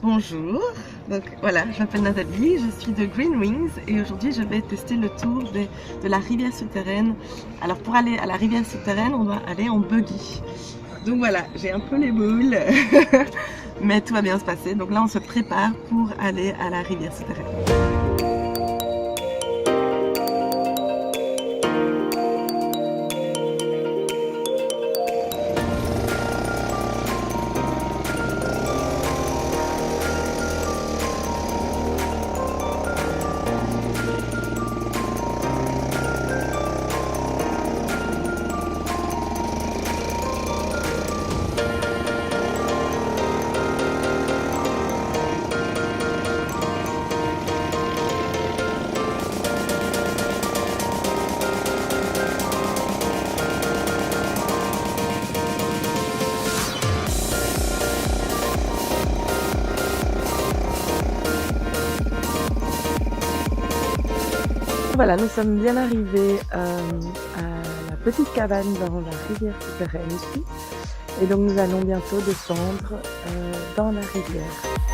Bonjour, donc voilà, je m'appelle Nathalie, je suis de Green Wings et aujourd'hui je vais tester le tour de la rivière souterraine. Alors pour aller à la rivière souterraine, on doit aller en buggy. Donc voilà, j'ai un peu les boules, mais tout va bien se passer. Donc là on se prépare pour aller à la rivière souterraine. Voilà, nous sommes bien arrivés à la petite cabane dans la rivière souterraine ici. Et donc nous allons bientôt descendre dans la rivière.